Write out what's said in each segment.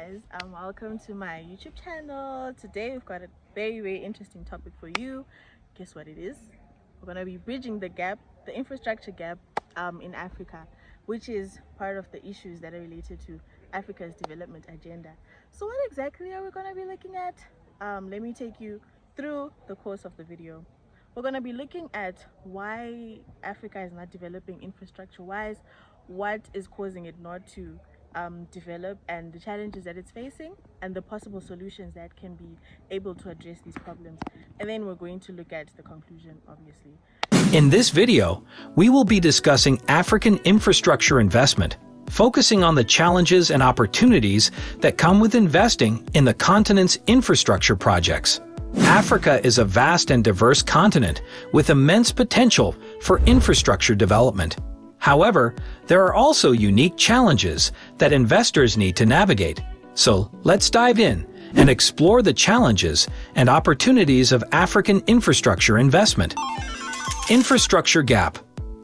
guys, welcome to my YouTube channel. Today we've got a very interesting topic for you. Guess what it is? We're going to be bridging the gap, the infrastructure gap in Africa, which is part of the issues that are related to Africa's development agenda. So what exactly are we going to be looking at? Let me take you through the course of the video. We're going to be looking at why Africa is not developing infrastructure-wise, what is causing it not to develop, and the challenges that it's facing, and the possible solutions that can be able to address these problems. And then we're going to look at the conclusion, obviously. In this video, we will be discussing African infrastructure investment, focusing on the challenges and opportunities that come with investing in the continent's infrastructure projects. Africa is a vast and diverse continent with immense potential for infrastructure development. However, there are also unique challenges that investors need to navigate. So let's dive in and explore the challenges and opportunities of African infrastructure investment. Infrastructure gap.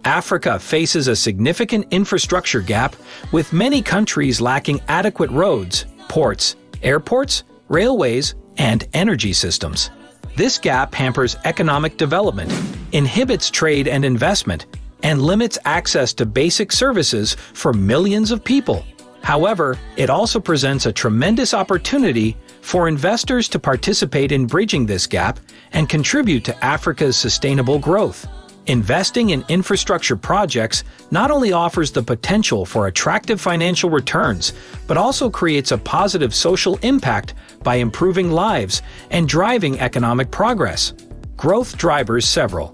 Africa faces a significant infrastructure gap, with many countries lacking adequate roads, ports, airports, railways, and energy systems. This gap hampers economic development, inhibits trade and investment, and limits access to basic services for millions of people. However, it also presents a tremendous opportunity for investors to participate in bridging this gap and contribute to Africa's sustainable growth. Investing in infrastructure projects not only offers the potential for attractive financial returns, but also creates a positive social impact by improving lives and driving economic progress. Growth drivers. Several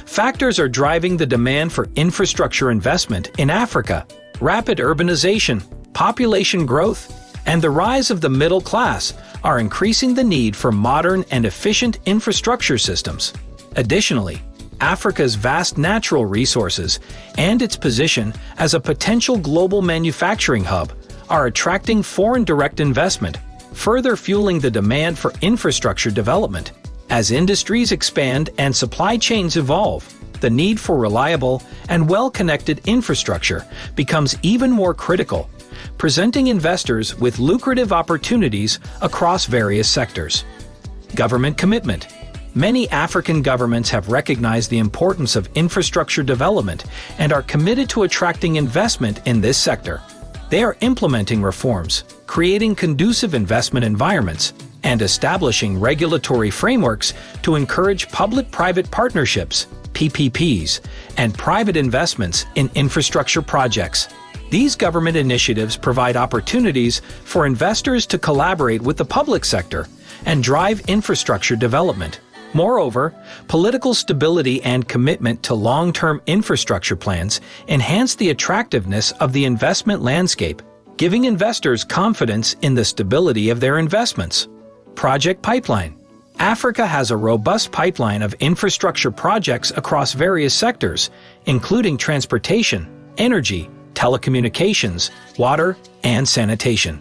factors are driving the demand for infrastructure investment in Africa. Rapid urbanization, population growth, and the rise of the middle class are increasing the need for modern and efficient infrastructure systems. Additionally, Africa's vast natural resources and its position as a potential global manufacturing hub are attracting foreign direct investment, further fueling the demand for infrastructure development. As industries expand and supply chains evolve, the need for reliable and well-connected infrastructure becomes even more critical, presenting investors with lucrative opportunities across various sectors. Government commitment. Many African governments have recognized the importance of infrastructure development and are committed to attracting investment in this sector. They are implementing reforms, creating conducive investment environments, and establishing regulatory frameworks to encourage public-private partnerships, PPPs, and private investments in infrastructure projects. These government initiatives provide opportunities for investors to collaborate with the public sector and drive infrastructure development. Moreover, political stability and commitment to long-term infrastructure plans enhance the attractiveness of the investment landscape, giving investors confidence in the stability of their investments. Project pipeline. Africa has a robust pipeline of infrastructure projects across various sectors, including transportation, energy, telecommunications, water, and sanitation.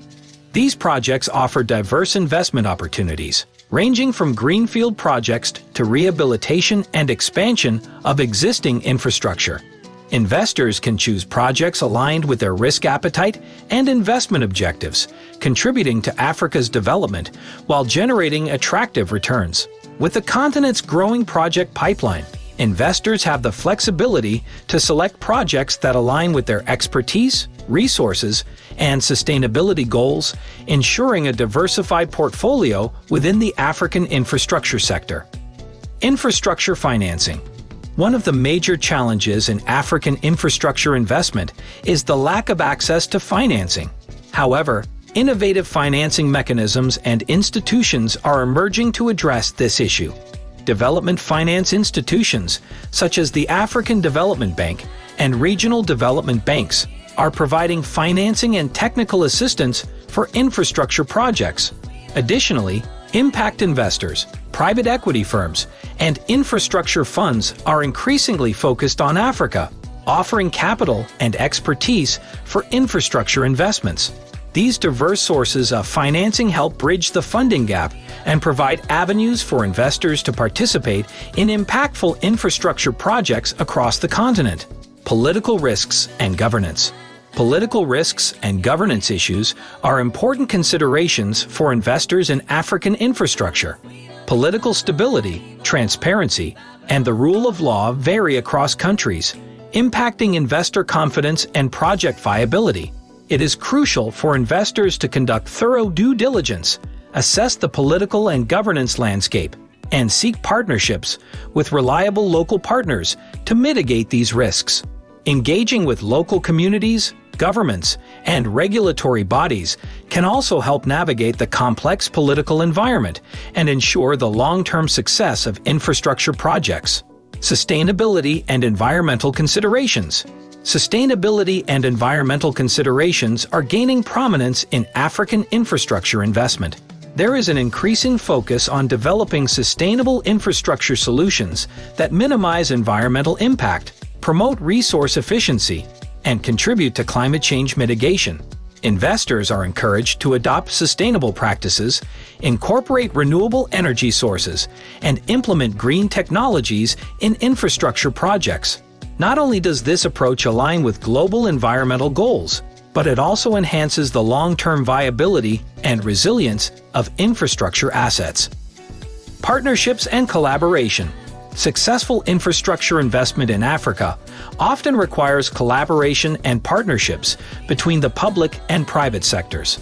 These projects offer diverse investment opportunities, ranging from greenfield projects to rehabilitation and expansion of existing infrastructure. Investors can choose projects aligned with their risk appetite and investment objectives, contributing to Africa's development while generating attractive returns. With the continent's growing project pipeline, investors have the flexibility to select projects that align with their expertise, resources, and sustainability goals, ensuring a diversified portfolio within the African infrastructure sector. Infrastructure financing. One of the major challenges in African infrastructure investment is the lack of access to financing. However, innovative financing mechanisms and institutions are emerging to address this issue. Development finance institutions, such as the African Development Bank and regional development banks, are providing financing and technical assistance for infrastructure projects. Additionally, impact investors, private equity firms, and infrastructure funds are increasingly focused on Africa, offering capital and expertise for infrastructure investments. These diverse sources of financing help bridge the funding gap and provide avenues for investors to participate in impactful infrastructure projects across the continent. Political risks and governance. Political risks and governance issues are important considerations for investors in African infrastructure. Political stability, transparency, and the rule of law vary across countries, impacting investor confidence and project viability. It is crucial for investors to conduct thorough due diligence, assess the political and governance landscape, and seek partnerships with reliable local partners to mitigate these risks. Engaging with local communities, governments, and regulatory bodies can also help navigate the complex political environment and ensure the long-term success of infrastructure projects. Sustainability and environmental considerations. Sustainability and environmental considerations are gaining prominence in African infrastructure investment. There is an increasing focus on developing sustainable infrastructure solutions that minimize environmental impact, promote resource efficiency, and contribute to climate change mitigation. Investors are encouraged to adopt sustainable practices, incorporate renewable energy sources, and implement green technologies in infrastructure projects. Not only does this approach align with global environmental goals, but it also enhances the long-term viability and resilience of infrastructure assets. Partnerships and collaboration. Successful infrastructure investment in Africa often requires collaboration and partnerships between the public and private sectors.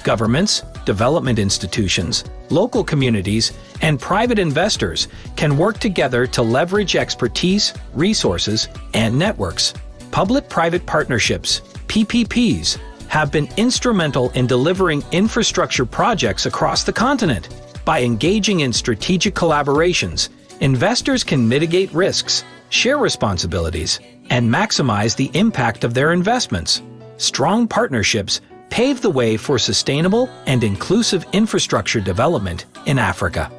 Governments, development institutions, local communities, and private investors can work together to leverage expertise, resources, and networks. Public-private partnerships, PPPs, have been instrumental in delivering infrastructure projects across the continent. By engaging in strategic collaborations, investors can mitigate risks, share responsibilities, and maximize the impact of their investments. Strong partnerships pave the way for sustainable and inclusive infrastructure development in Africa.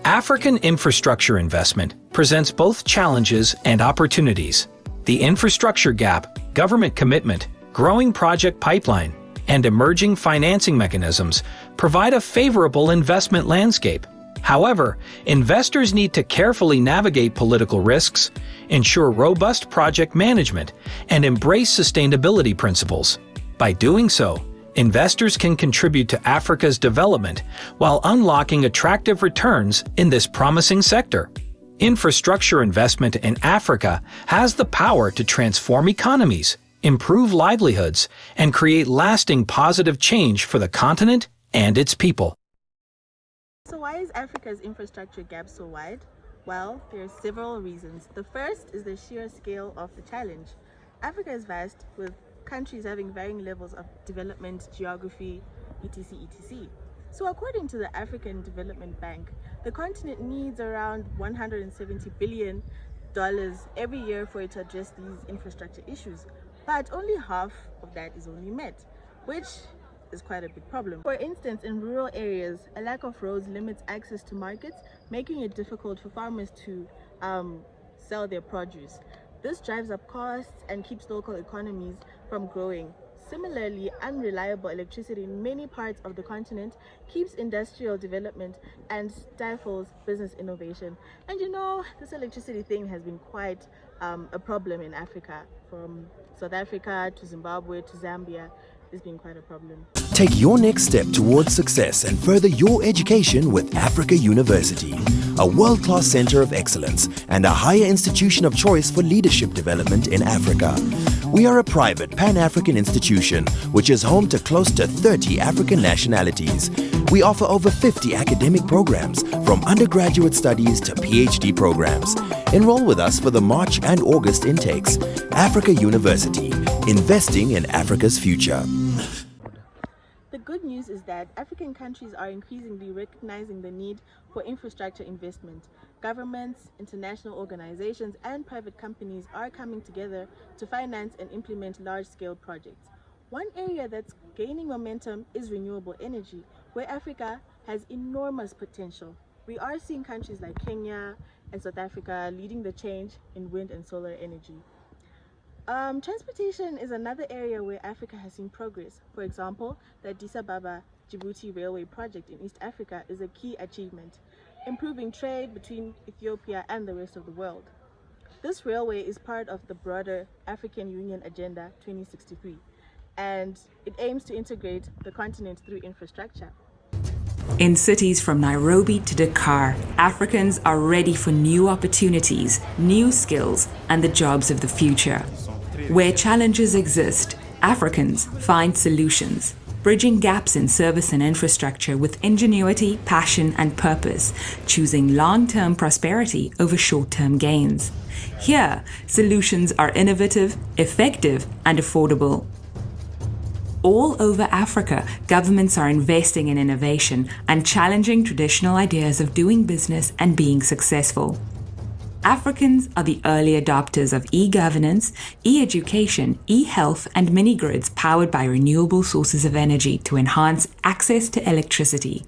African infrastructure investment presents both challenges and opportunities. The infrastructure gap, government commitment, growing project pipeline, and emerging financing mechanisms provide a favorable investment landscape. However, investors need to carefully navigate political risks, ensure robust project management, and embrace sustainability principles. By doing so, investors can contribute to Africa's development while unlocking attractive returns in this promising sector. Infrastructure investment in Africa has the power to transform economies, improve livelihoods, and create lasting positive change for the continent and its people. So why is Africa's infrastructure gap so wide? Well, there are several reasons. The first is the sheer scale of the challenge. Africa is vast, with countries having varying levels of development, geography, etc. So according to the African Development Bank, the continent needs around $170 billion every year for it to address these infrastructure issues. But only half of that is only met, which is quite a big problem. For instance, in rural areas, a lack of roads limits access to markets, making it difficult for farmers to sell their produce. This drives up costs and keeps local economies from growing. Similarly, unreliable electricity in many parts of the continent keeps industrial development and stifles business innovation. And you know, this electricity thing has been quite a problem in Africa. From South Africa to Zimbabwe to Zambia, it's been quite a problem. Take your next step towards success and further your education with Africa University, a world-class center of excellence and a higher institution of choice for leadership development in Africa. We are a private Pan-African institution which is home to close to 30 African nationalities. We offer over 50 academic programs, from undergraduate studies to PhD programs. Enroll with us for the March and August intakes. Africa University, investing in Africa's future. The good news is that African countries are increasingly recognizing the need for infrastructure investment. Governments, international organizations, and private companies are coming together to finance and implement large-scale projects. One area that's gaining momentum is renewable energy, where Africa has enormous potential. We are seeing countries like Kenya and South Africa leading the change in wind and solar energy. Transportation is another area where Africa has seen progress. For example, the Addis Ababa Djibouti Railway project in East Africa is a key achievement, improving trade between Ethiopia and the rest of the world. This railway is part of the broader African Union Agenda 2063, and it aims to integrate the continent through infrastructure. In cities from Nairobi to Dakar, Africans are ready for new opportunities, new skills, and the jobs of the future. Where challenges exist, Africans find solutions, bridging gaps in service and infrastructure with ingenuity, passion, and purpose, choosing long-term prosperity over short-term gains. Here, solutions are innovative, effective, and affordable. All over Africa, governments are investing in innovation and challenging traditional ideas of doing business and being successful. Africans are the early adopters of e-governance, e-education, e-health, and mini-grids powered by renewable sources of energy to enhance access to electricity.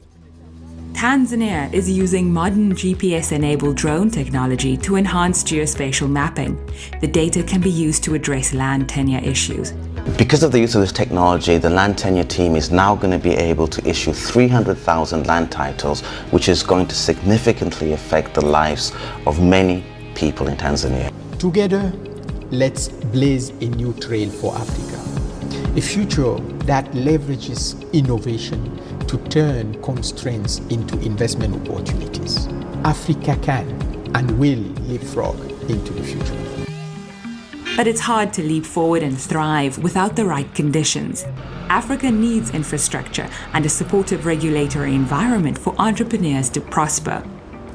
Tanzania is using modern GPS-enabled drone technology to enhance geospatial mapping. The data can be used to address land tenure issues. Because of the use of this technology, the land tenure team is now going to be able to issue 300,000 land titles, which is going to significantly affect the lives of many people in Tanzania. Together, let's blaze a new trail for Africa, a future that leverages innovation to turn constraints into investment opportunities. Africa can and will leapfrog into the future. But it's hard to leap forward and thrive without the right conditions. Africa needs infrastructure and a supportive regulatory environment for entrepreneurs to prosper.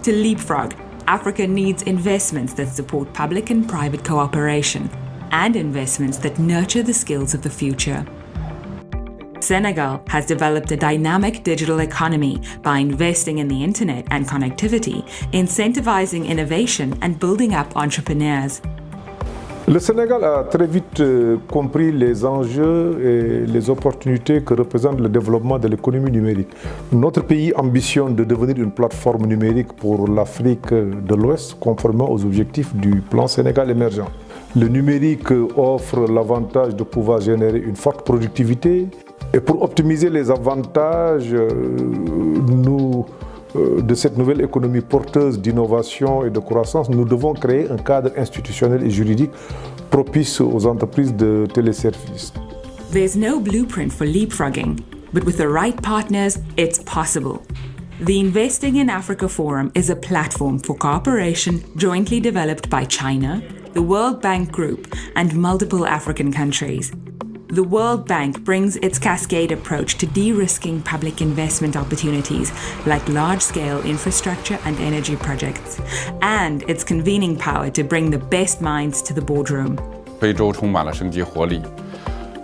To leapfrog, Africa needs investments that support public and private cooperation, and investments that nurture the skills of the future. Senegal has developed a dynamic digital economy by investing in the internet and connectivity, incentivizing innovation and building up entrepreneurs. Le Sénégal a très vite compris les enjeux et les opportunités que représente le développement de l'économie numérique. Notre pays ambitionne de devenir une plateforme numérique pour l'Afrique de l'Ouest, conformément aux objectifs du plan Sénégal émergent. Le numérique offre l'avantage de pouvoir générer une forte productivité, et pour optimiser les avantages de cette nouvelle économie porteuse d'innovation et de croissance, nous devons créer un cadre institutionnel et juridique propice aux entreprises de téléservices. There's no blueprint for leapfrogging, but with the right partners, it's possible. The Investing in Africa Forum is a platform for cooperation jointly developed by China, the World Bank Group, and multiple African countries. The World Bank brings its cascade approach to de-risking public investment opportunities like large-scale infrastructure and energy projects, and its convening power to bring the best minds to the boardroom. 非洲充满了生机活力，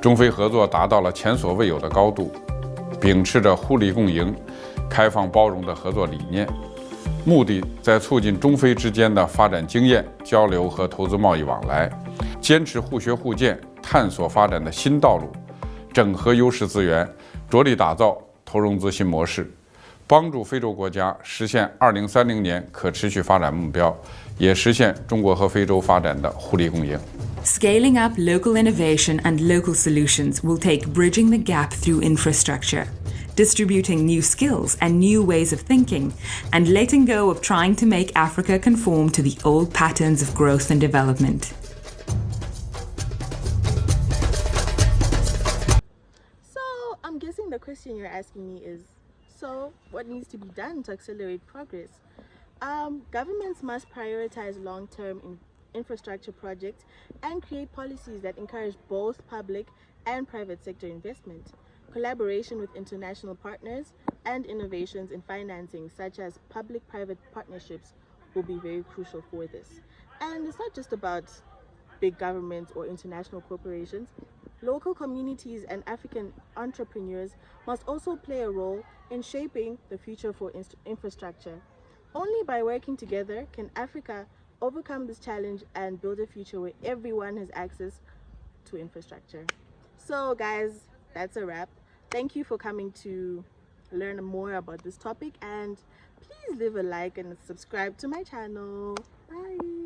中非合作达到了前所未有的高度，秉持着互利共赢、开放包容的合作理念，目的在促进中非之间的发展经验交流和投资贸易往来，坚持互学互鉴。 探索发展的新道路，整合优势资源，着力打造投融资新模式，帮助非洲国家实现2030年可持续发展目标，也实现中国和非洲发展的互利共赢。 Scaling up local innovation and local solutions will take bridging the gap through infrastructure, distributing new skills and new ways of thinking, and letting go of trying to make Africa conform to the old patterns of growth and development. I'm guessing the question you're asking me is, so what needs to be done to accelerate progress? Governments must prioritize long-term infrastructure projects and create policies that encourage both public and private sector investment, collaboration with international partners, and innovations in financing such as public-private partnerships will be very crucial for this. And it's not just about big governments or international corporations. Local communities and African entrepreneurs must also play a role in shaping the future for infrastructure. Only by working together can Africa overcome this challenge and build a future where everyone has access to infrastructure. So guys, that's a wrap. Thank you for coming to learn more about this topic, and please leave a like and subscribe to my channel. Bye.